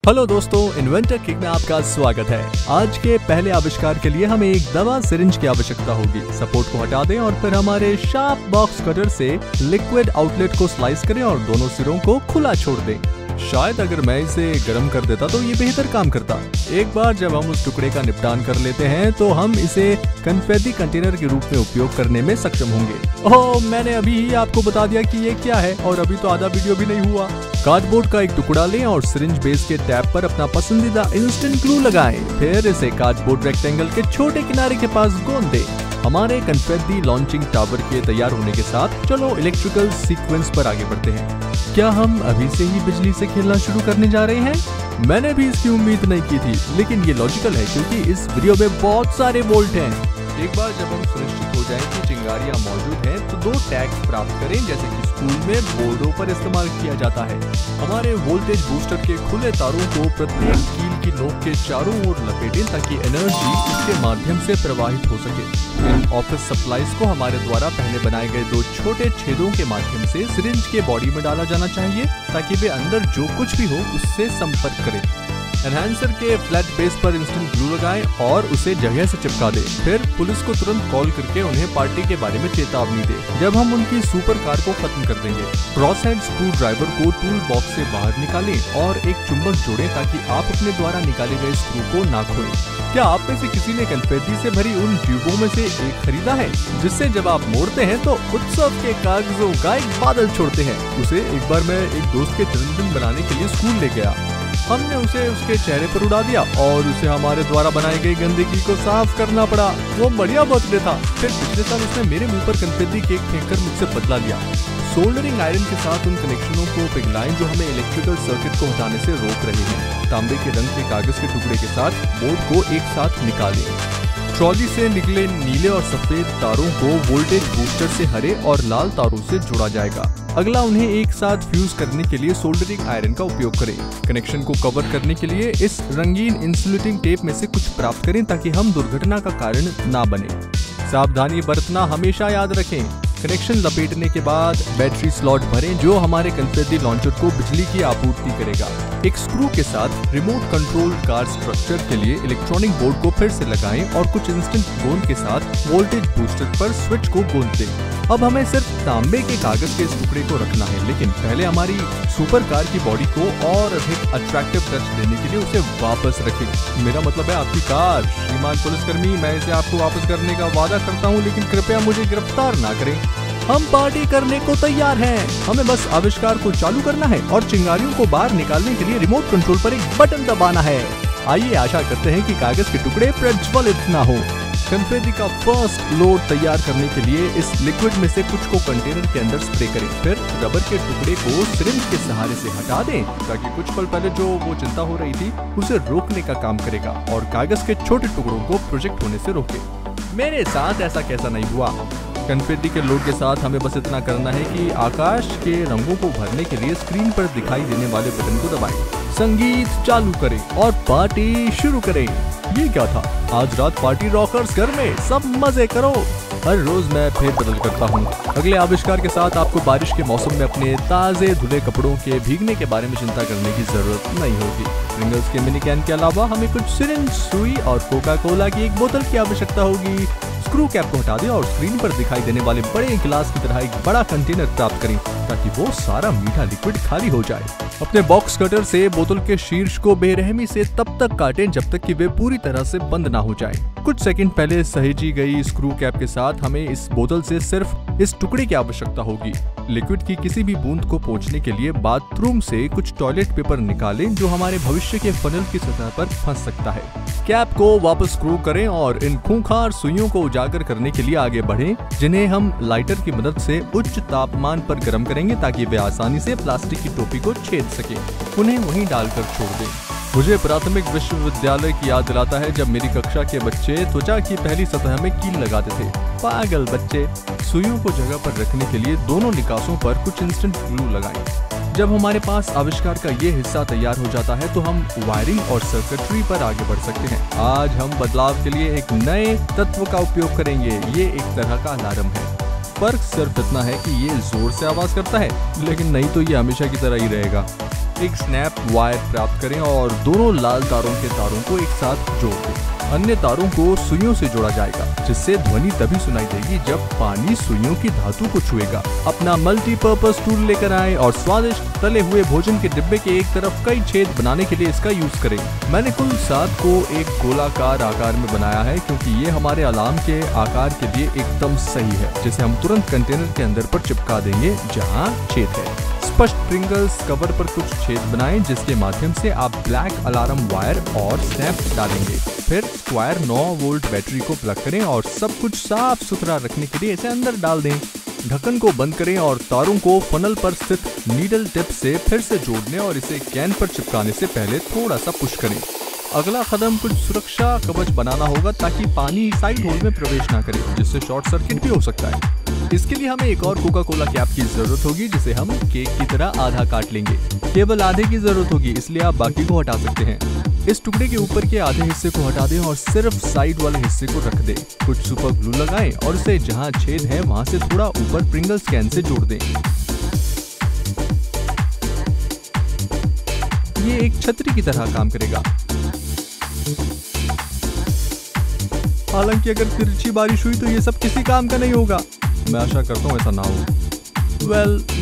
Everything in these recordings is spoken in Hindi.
हेलो दोस्तों, इन्वेंटर किक में आपका स्वागत है। आज के पहले आविष्कार के लिए हमें एक दवा सिरिंज की आवश्यकता होगी। सपोर्ट को हटा दें और फिर हमारे शार्प बॉक्स कटर से लिक्विड आउटलेट को स्लाइस करें और दोनों सिरों को खुला छोड़ दें। शायद अगर मैं इसे गर्म कर देता तो ये बेहतर काम करता। एक बार जब हम उस टुकड़े का निपटान कर लेते हैं तो हम इसे कन्फेटी कंटेनर के रूप में उपयोग करने में सक्षम होंगे। ओह, मैंने अभी ही आपको बता दिया कि ये क्या है और अभी तो आधा वीडियो भी नहीं हुआ। कार्डबोर्ड का एक टुकड़ा लें और सिरिंज बेस के टैब पर अपना पसंदीदा इंस्टेंट ग्लू लगाएं। फिर इसे कार्डबोर्ड रेक्टेंगल के छोटे किनारे के पास गोंद दें। हमारे कन्फेटी लॉन्चिंग टावर के तैयार होने के साथ चलो इलेक्ट्रिकल सीक्वेंस पर आगे बढ़ते हैं। क्या हम अभी से ही बिजली से खेलना शुरू करने जा रहे हैं? मैंने भी इसकी उम्मीद नहीं की थी, लेकिन ये लॉजिकल है क्योंकि इस वीडियो में बहुत सारे वोल्ट हैं। एक बार जब हम सुनिश्चित हो जाएं कि चिंगारियां मौजूद हैं तो 2 टैग्स प्राप्त करें, जैसे कि स्कूल में बोर्डों पर इस्तेमाल किया जाता है। हमारे वोल्टेज बूस्टर के खुले तारों को प्रत्येक कील की नोक के चारों ओर लपेटें ताकि एनर्जी इसके माध्यम से प्रवाहित हो सके। इन ऑफिस सप्लाईज को हमारे द्वारा पहले बनाए गए 2 छोटे छेदों के माध्यम से सिरिंज के बॉडी में डाला जाना चाहिए ताकि वे अंदर जो कुछ भी हो उससे संपर्क करें। एनहांसर के फ्लैट बेस पर इंस्टेंट ग्लू लगाएं और उसे जगह से चिपका दें। फिर पुलिस को तुरंत कॉल करके उन्हें पार्टी के बारे में चेतावनी दें जब हम उनकी सुपर कार को खत्म कर देंगे। क्रॉस हेड स्क्रू ड्राइवर को टूल बॉक्स से बाहर निकालें और एक चुंबक जोड़ें ताकि आप अपने द्वारा निकाले गए स्क्रू को ना खोएं। क्या आप में से किसी ने कन्फेटी से भरी उन ट्यूबों में से एक खरीदा है जिससे जब आप मोड़ते हैं तो उत्सव के कागजों का एक बादल छोड़ते हैं? उसे एक बार मैं एक दोस्त के जन्मदिन बनाने के लिए स्कूल ले गया। हमने उसे उसके चेहरे पर उड़ा दिया और उसे हमारे द्वारा बनाई गई गंदगी को साफ करना पड़ा। वो बढ़िया बर्थडे था। फिर पिछले साल उसने मेरे मुंह पर कन्फेटी केक फेंककर मुझसे बदला लिया। सोल्डरिंग आयरन के साथ उन कनेक्शनों को पिघलाएं जो हमें इलेक्ट्रिकल सर्किट को हटाने से रोक रहे हैं। तांबे के रंग के कागज के टुकड़े के साथ बोर्ड को एक साथ निकालें। ट्रॉली से निकले नीले और सफेद तारों को वोल्टेज बूस्टर से हरे और लाल तारों से जोड़ा जाएगा। अगला उन्हें एक साथ फ्यूज करने के लिए सोल्डरिंग आयरन का उपयोग करें। कनेक्शन को कवर करने के लिए इस रंगीन इंसुलेटिंग टेप में से कुछ प्राप्त करें ताकि हम दुर्घटना का कारण ना बने। सावधानी बरतना हमेशा याद रखें। कनेक्शन लपेटने के बाद बैटरी स्लॉट भरें जो हमारे कन्फेटी लॉन्चर को बिजली की आपूर्ति करेगा। एक स्क्रू के साथ रिमोट कंट्रोल कार स्ट्रक्चर के लिए इलेक्ट्रॉनिक बोर्ड को फिर से लगाएं और कुछ इंस्टेंट गोंद के साथ वोल्टेज बूस्टर पर स्विच को गोंद दें। अब हमें सिर्फ तांबे के कागज के इस टुकड़े को रखना है, लेकिन पहले हमारी सुपर कार की बॉडी को और अधिक अट्रैक्टिव टच देने के लिए उसे वापस रखें। मेरा मतलब है आपकी कार। श्रीमान पुलिसकर्मी, मैं इसे आपको वापस करने का वादा करता हूँ, लेकिन कृपया मुझे गिरफ्तार ना करें। हम पार्टी करने को तैयार हैं। हमें बस आविष्कार को चालू करना है और चिंगारियों को बाहर निकालने के लिए रिमोट कंट्रोल पर एक बटन दबाना है। आइए आशा करते हैं कि कागज के टुकड़े प्रज्वलित ना हो। कन्फेटी का फर्स्ट लोड तैयार करने के लिए इस लिक्विड में से कुछ को कंटेनर के अंदर स्प्रे करें। फिर रबर के टुकड़े को सिरिंज के सहारे से हटा दें ताकि कुछ पल पहले जो वो चिंता हो रही थी उसे रोकने का काम करेगा और कागज के छोटे टुकड़ों को प्रोजेक्ट होने से रोके। मेरे साथ ऐसा कैसा नहीं हुआ। कन्फेटी के लोड के साथ हमें बस इतना करना है कि आकाश के रंगों को भरने के लिए स्क्रीन पर दिखाई देने वाले बटन को दबाएं, संगीत चालू करें और पार्टी शुरू करें। ये क्या था? आज रात पार्टी रॉकर्स घर में, सब मजे करो। हर रोज मैं फेर बदल करता हूँ। अगले आविष्कार के साथ आपको बारिश के मौसम में अपने ताजे धुले कपड़ों के भीगने के बारे में चिंता करने की जरूरत नहीं होगी। प्रिंगल्स के मिनी कैन के अलावा हमें कुछ सिरिंज, सुई और कोका कोला की एक बोतल की आवश्यकता होगी। स्क्रू कैप को हटा दें और स्क्रीन पर दिखाई देने वाले बड़े गिलास की तरह एक बड़ा कंटेनर प्राप्त करें ताकि वो सारा मीठा लिक्विड खाली हो जाए। अपने बॉक्स कटर से बोतल के शीर्ष को बेरहमी से तब तक काटें जब तक कि वे पूरी तरह से बंद ना हो जाए। कुछ सेकंड पहले सहेजी गई स्क्रू कैप के साथ हमें इस बोतल से सिर्फ इस टुकड़े की आवश्यकता होगी। लिक्विड की किसी भी बूंद को पोंछने के लिए बाथरूम से कुछ टॉयलेट पेपर निकालें जो हमारे भविष्य के फनल की सतह पर फंस सकता है। कैप को वापस स्क्रू करें और इन खूंखार सुइयों को उजागर करने के लिए आगे बढ़ें, जिन्हें हम लाइटर की मदद से उच्च तापमान पर गर्म करेंगे ताकि वे आसानी से प्लास्टिक की टोपी को छेद सके। उन्हें वहीं डालकर छोड़ दें। मुझे प्राथमिक विश्वविद्यालय की याद दिलाता है जब मेरी कक्षा के बच्चे त्वचा की पहली सतह में कील लगाते थे। पागल बच्चे। सुइयों को जगह पर रखने के लिए दोनों निकासों पर कुछ इंस्टेंट ग्लू लगाएं। जब हमारे पास आविष्कार का ये हिस्सा तैयार हो जाता है तो हम वायरिंग और सर्किटरी पर आगे बढ़ सकते हैं। आज हम बदलाव के लिए एक नए तत्व का उपयोग करेंगे। ये एक तरह का अलार्म है। फर्क सिर्फ इतना है कि ये जोर से आवाज करता है, लेकिन नहीं तो ये हमेशा की तरह ही रहेगा। एक स्नैप वायर प्राप्त करें और दोनों लाल तारों के तारों को एक साथ जोड़ दें। अन्य तारों को सुइयों से जोड़ा जाएगा, जिससे ध्वनि तभी सुनाई देगी जब पानी सुइयों की धातु को छुएगा। अपना मल्टीपर्पज टूल लेकर आए और स्वादिष्ट तले हुए भोजन के डिब्बे के एक तरफ कई छेद बनाने के लिए इसका यूज करें। मैंने कुल 7 को एक गोलाकार आकार में बनाया है, क्योंकि ये हमारे अलार्म के आकार के लिए एकदम सही है, जिसे हम तुरंत कंटेनर के अंदर पर चिपका देंगे जहाँ छेद है। स्पष्ट प्रिंगल्स कवर पर कुछ छेद बनाएं, जिसके माध्यम से आप ब्लैक अलार्म वायर और स्नैप डालेंगे। फिर स्क्वायर 9 वोल्ट बैटरी को प्लग करें और सब कुछ साफ सुथरा रखने के लिए इसे अंदर डाल दें। ढक्कन को बंद करें और तारों को फनल पर स्थित नीडल टिप से फिर से जोड़ने और इसे कैन पर चिपकाने से पहले थोड़ा सा पुश करें। अगला कदम कुछ सुरक्षा कवच बनाना होगा, ताकि पानी साइड होल में प्रवेश ना करे, जिससे शॉर्ट सर्किट भी हो सकता है। इसके लिए हमें एक और कोका कोला कैप की जरूरत होगी, जिसे हम केक की तरह आधा काट लेंगे। केवल आधे की जरूरत होगी, इसलिए आप बाकी को हटा सकते हैं। इस टुकड़े के ऊपर के आधे हिस्से को हटा दें और सिर्फ साइड वाले हिस्से को रख दें। कुछ सुपर ग्लू लगाएं और इसे जहां छेद है वहां से थोड़ा ऊपर प्रिंगल्स कैन से जोड़ दें। ये एक छतरी की तरह काम करेगा। हालांकि अगर तिरछी बारिश हुई तो ये सब किसी काम का नहीं होगा। मैं आशा करता हूँ ऐसा ना हो।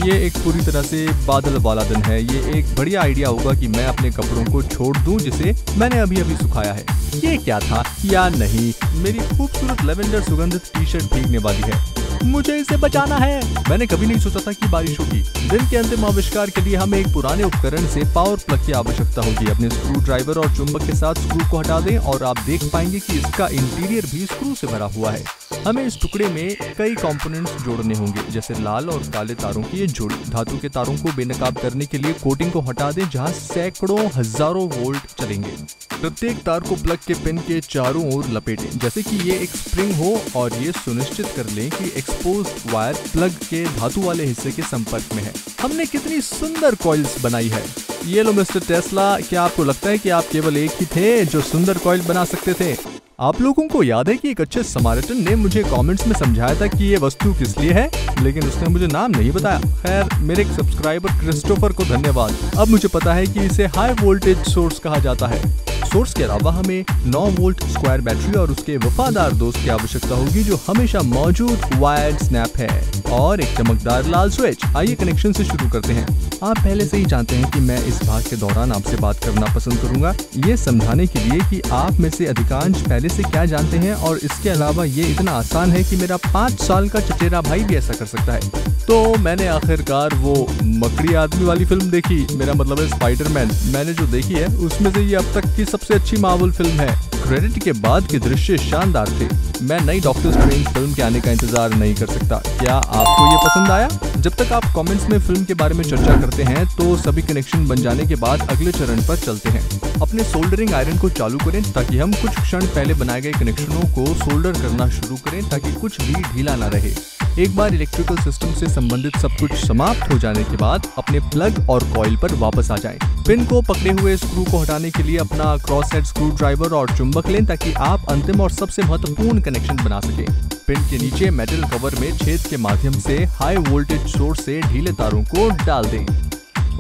ये एक पूरी तरह से बादल वाला दिन है। ये एक बढ़िया आइडिया होगा कि मैं अपने कपड़ों को छोड़ दूं, जिसे मैंने अभी अभी सुखाया है। ये क्या था या नहीं, मेरी खूबसूरत लेवेंडर सुगंधित टी शर्ट भीगने वाली है। मुझे इसे बचाना है। मैंने कभी नहीं सोचा था कि बारिश होगी। दिन के अंतिम आविष्कार के लिए हमें एक पुराने उपकरण से पावर प्लग की आवश्यकता होगी। अपने स्क्रू ड्राइवर और चुंबक के साथ स्क्रू को हटा दें और आप देख पाएंगे कि इसका इंटीरियर भी स्क्रू से भरा हुआ है। हमें इस टुकड़े में कई कंपोनेंट्स जोड़ने होंगे, जैसे लाल और काले तारों की ये जोड़ी। धातु के तारों को बेनकाब करने के लिए कोटिंग को हटा दें, जहां सैकड़ों हजारों वोल्ट चलेंगे। प्रत्येक तार को प्लग के पिन के चारों ओर लपेटें, जैसे कि ये एक स्प्रिंग हो, और ये सुनिश्चित कर लें कि एक्सपोज्ड वायर प्लग के धातु वाले हिस्से के संपर्क में है। हमने कितनी सुंदर कॉइल्स बनाई है। ये लो मिस्टर टेस्ला, क्या आपको लगता है कि आप केवल एक ही थे जो सुंदर कॉइल बना सकते थे? आप लोगों को याद है कि एक अच्छे समारिटन ने मुझे कमेंट्स में समझाया था कि ये वस्तु किस लिए है, लेकिन उसने मुझे नाम नहीं बताया। खैर, मेरे एक सब्सक्राइबर क्रिस्टोफर को धन्यवाद। अब मुझे पता है कि इसे हाई वोल्टेज सोर्स कहा जाता है। सोर्स के अलावा हमें 9 वोल्ट स्क्वायर बैटरी और उसके वफादार दोस्त की आवश्यकता होगी, जो हमेशा मौजूद वायर्ड स्नैप है, और एक चमकदार लाल स्विच। आइए कनेक्शन से शुरू करते हैं। आप पहले से ही जानते हैं कि मैं इस भाग के दौरान आपसे बात करना पसंद करूंगा, ये समझाने के लिए कि आप में से अधिकांश पहले से क्या जानते हैं, और इसके अलावा ये इतना आसान है कि मेरा 5 साल का चचेरा भाई भी ऐसा कर सकता है। तो मैंने आखिरकार वो मकड़ी आदमी वाली फिल्म देखी, मेरा मतलब है स्पाइडरमैन। मैंने जो देखी है उसमें से ये अब तक की सबसे अच्छी मार्वल फिल्म है। क्रेडिट के बाद के दृश्य शानदार थे। मैं नई डॉक्टर स्ट्रेंज फिल्म के आने का इंतजार नहीं कर सकता। क्या आपको ये पसंद आया? जब तक आप कमेंट्स में फिल्म के बारे में चर्चा करते हैं, तो सभी कनेक्शन बन जाने के बाद अगले चरण पर चलते हैं। अपने सोल्डरिंग आयरन को चालू करें, ताकि हम कुछ क्षण पहले बनाए गए कनेक्शनों को सोल्डर करना शुरू करें, ताकि कुछ भी ढीला ना रहे। एक बार इलेक्ट्रिकल सिस्टम से संबंधित सब कुछ समाप्त हो जाने के बाद अपने प्लग और कॉइल पर वापस आ जाएं। पिन को पकड़े हुए स्क्रू को हटाने के लिए अपना क्रॉस हेड स्क्रू ड्राइवर और चुंबक लें, ताकि आप अंतिम और सबसे महत्वपूर्ण कनेक्शन बना सकें। पिन के नीचे मेटल कवर में छेद के माध्यम से हाई वोल्टेज सोर्स से ढीले तारों को डाल दें।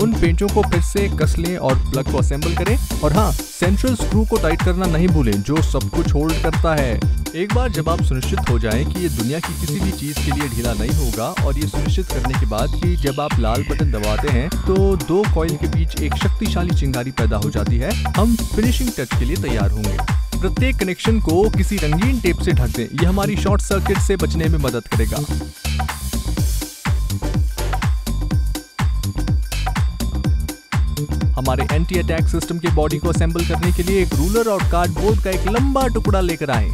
उन पेंचों को फिर से कस लें और प्लग को असेंबल करें। और हाँ, सेंट्रल स्क्रू को टाइट करना नहीं भूलें, जो सब कुछ होल्ड करता है। एक बार जब आप सुनिश्चित हो जाएं कि ये दुनिया की किसी भी चीज के लिए ढीला नहीं होगा, और ये सुनिश्चित करने के बाद कि जब आप लाल बटन दबाते हैं तो 2 कॉइल के बीच एक शक्तिशाली चिंगारी पैदा हो जाती है, हम फिनिशिंग टच के लिए तैयार होंगे। प्रत्येक कनेक्शन को किसी रंगीन टेप से ढक दें, यह हमारी शॉर्ट सर्किट से बचने में मदद करेगा। हमारे एंटी अटैक सिस्टम के बॉडी को असेंबल करने के लिए एक रूलर और कार्डबोर्ड का एक लंबा टुकड़ा लेकर आएं।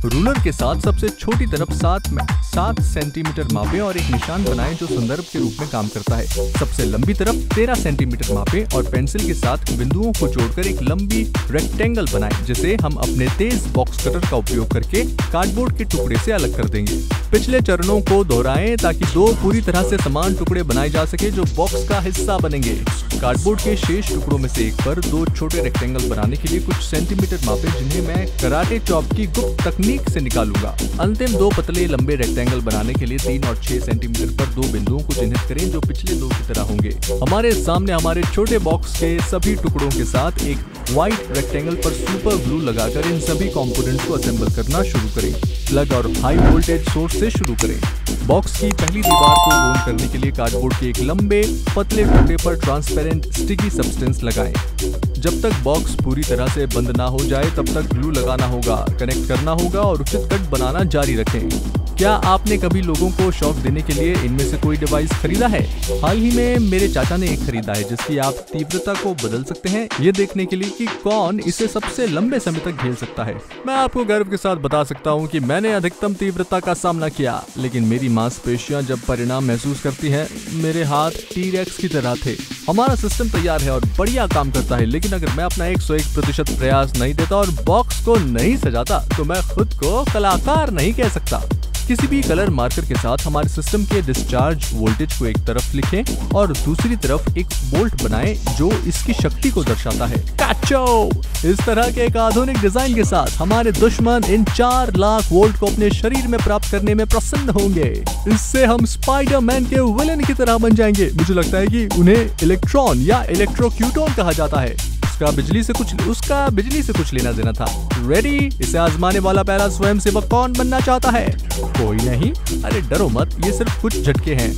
रूलर के साथ सबसे छोटी तरफ 7 सेंटीमीटर मापें और एक निशान बनाएं, जो संदर्भ के रूप में काम करता है। सबसे लंबी तरफ 13 सेंटीमीटर मापें और पेंसिल के साथ बिंदुओं को जोड़कर एक लंबी रेक्टेंगल बनाएं, जिसे हम अपने तेज बॉक्स बॉक्स कटर का उपयोग करके कार्डबोर्ड के टुकड़े से अलग कर देंगे। पिछले चरणों को दोहराएं ताकि 2 पूरी तरह से समान टुकड़े बनाए जा सके जो बॉक्स का हिस्सा बनेंगे। कार्डबोर्ड के शेष टुकड़ों में से एक पर 2 छोटे रेक्टेंगल बनाने के लिए कुछ सेंटीमीटर मापे, जिन्हें मैं कराटे चॉप की गुप्त तकनीक से निकालूंगा। अंतिम 2 पतले लंबे रेक्टेंगल बनाने के लिए 3 और 6 सेंटीमीटर पर 2 बिंदुओं को चिन्हित करें जो पिछले 2 की तरह होंगे। हमारे सामने हमारे छोटे बॉक्स के सभी टुकड़ों के साथ एक व्हाइट रेक्टेंगल पर सुपर ग्लू लगाकर इन सभी कंपोनेंट्स को असेंबल करना शुरू करें। प्लग और हाई वोल्टेज सोर्स से शुरू करें। बॉक्स की पहली दीवार को गोल करने के लिए कार्डबोर्ड के एक लंबे पतले टुकड़े पर ट्रांसपेरेंट स्टिकी सब्सटेंस लगाएं। जब तक बॉक्स पूरी तरह से बंद ना हो जाए तब तक ग्लू लगाना होगा, कनेक्ट करना होगा और उचित कट बनाना जारी रखें। क्या आपने कभी लोगों को शॉक देने के लिए इनमें से कोई डिवाइस खरीदा है? हाल ही में मेरे चाचा ने एक खरीदा है जिसकी आप तीव्रता को बदल सकते हैं, ये देखने के लिए कि कौन इसे सबसे लंबे समय तक झेल सकता है। मैं आपको गर्व के साथ बता सकता हूँ कि मैंने अधिकतम तीव्रता का सामना किया, लेकिन मेरी मांसपेशियां जब परिणाम महसूस करती हैं, मेरे हाथ टी-रेक्स की तरह थे। हमारा सिस्टम तैयार है और बढ़िया काम करता है, लेकिन अगर मैं अपना 101% प्रयास नहीं देता और बॉक्स को नहीं सजाता तो मैं खुद को कलाकार नहीं कह सकता। किसी भी कलर मार्कर के साथ हमारे सिस्टम के डिस्चार्ज वोल्टेज को एक तरफ लिखें और दूसरी तरफ एक बोल्ट बनाएं जो इसकी शक्ति को दर्शाता है। कैचो! इस तरह के एक आधुनिक डिजाइन के साथ हमारे दुश्मन इन 4 लाख वोल्ट को अपने शरीर में प्राप्त करने में प्रसन्न होंगे। इससे हम स्पाइडरमैन के विलेन की तरह बन जाएंगे। मुझे लगता है कि उन्हें इलेक्ट्रॉन या इलेक्ट्रोक्यूटॉन कहा जाता है। उसका बिजली से कुछ लेना देना था। रेडी? इसे आजमाने वाला पहला स्वयंसेवक कौन बनना चाहता है? कोई नहीं। अरे डरो मत, ये सिर्फ कुछ झटके हैं।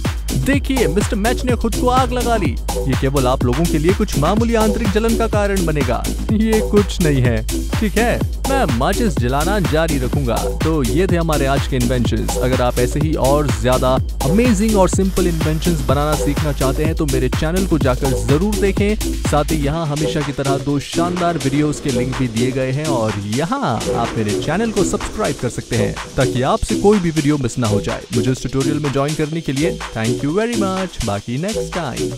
देखिए, मिस्टर मैच ने खुद को आग लगा ली। ये केवल आप लोगों के लिए कुछ मामूली आंतरिक जलन का कारण बनेगा। ये कुछ नहीं है, ठीक है? मैं माचिस जलाना जारी रखूंगा। तो ये थे हमारे आज के इन्वेंशंस। अगर आप ऐसे ही और ज्यादा अमेजिंग और सिंपल इन्वेंशंस बनाना सीखना चाहते हैं तो मेरे चैनल को जाकर जरूर देखें। साथ ही यहाँ हमेशा की तरह 2 शानदार वीडियोस के लिंक भी दिए गए हैं और यहाँ आप मेरे चैनल को सब्सक्राइब कर सकते हैं ताकि आपसे कोई भी वीडियो मिस ना हो जाए। मुझे इस ट्यूटोरियल में ज्वाइन करने के लिए थैंक यू वेरी मच। बाकी नेक्स्ट टाइम